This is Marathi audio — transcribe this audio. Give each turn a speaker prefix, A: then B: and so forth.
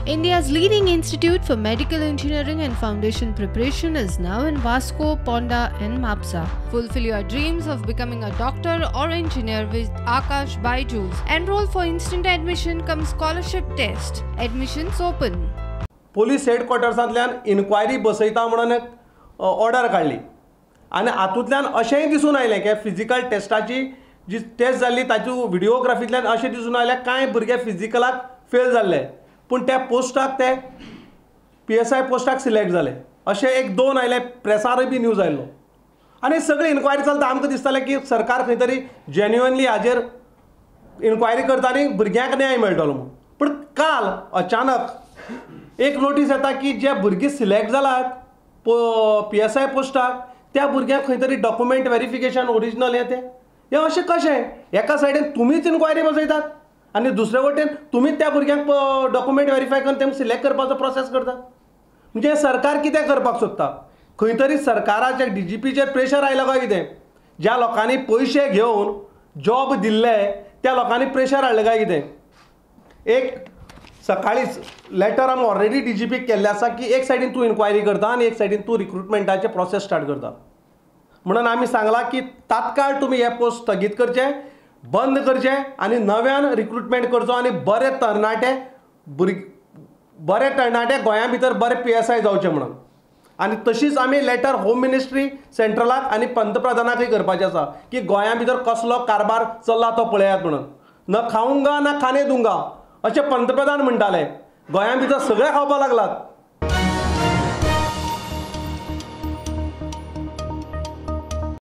A: India's leading institute for medical engineering and foundation preparation is now in Vasco, Ponda and Mapsa. Fulfill your dreams of becoming a doctor or engineer with Akash Byju's. Enroll for instant admission cum scholarship test. Admissions open.
B: Police हेडक्वार्टर्सांतल्यान इन्क्वायरी बसयता म्हणून एक ऑर्डर काडली आनी हातूंतल्यान अशेंय दिसून आयलें की फिजिकल टेस्टाची जी टेस्ट जाल्ली ताची व्हिडिओग्राफींतल्यान अशें दिसून आयलें कांय भुरगे फिजिकलाक फेल जाल्ले पूण त्या पोस्टाक ते PSI पोस्टाक सिलेक्ट जाले अशें एक दोन आयले प्रेसारूय बी न्यूज आयलो आनी सगळी इन्क्वायरी चलता आमकां दिसतालें की सरकार खंय तरी जेन्युअनली हाजेर इन्क्वायरी करता आनी भुरग्यांक न्याय मेळटलो म्हूण पूण काल अचानक एक नोटीस येता की जे भुरगे सिलेक्ट जालात PSI पोस्टाक त्या भुरग्यांक खंय तरी डॉक्युमेंट व्हेरिफिकेशन ओरिजिनल हें अशें कशें एका सायडीन तुमीच इन्क्वायरी बसयतात आनी दुसरे वटेन तुमीच त्या भुरग्यांक डॉक्युमेंट व्हेरीफाय करून तेंकां सिलेक्ट करपाचो प्रोसेस करतात म्हणजे सरकार कितें करपाक सोदता खंय तरी सरकाराच्या DGPचेर प्रेशर आयला काय कितें ज्या लोकांनी पयशे घेवन जॉब दिल्ले त्या लोकांनी प्रेशर हाडलें काय कितें एक सकाळीच लेटर आमी ऑलरेडी DGPक केल्लें आसा की एक सायडीन तूं इन्क्वायरी करता आनी एक सायडीन तूं रिक्रुटमेंटाचे प्रोसेस स्टार्ट करता म्हणून आमी सांगलां की तात्काळ तुमी हे पोस्ट स्थगीत करचे बंद करचे आनी नव्यान रिक्रुटमेंट करचो आनी बरे तरणाटे गोंया भितर बरे PSI जावचे म्हणून आनी तशीच आमी लेटर होम मिनिस्ट्री सेंट्रलाक आनी पंतप्रधानाकय करपाचें आसा की गोंया भितर कसलो कारबार चल्ला तो पळयात म्हणून न खाऊंगा ना खाने दूंगा अशें पंतप्रधान म्हणटाले गोंया भितर सगळे खावपाक लागलात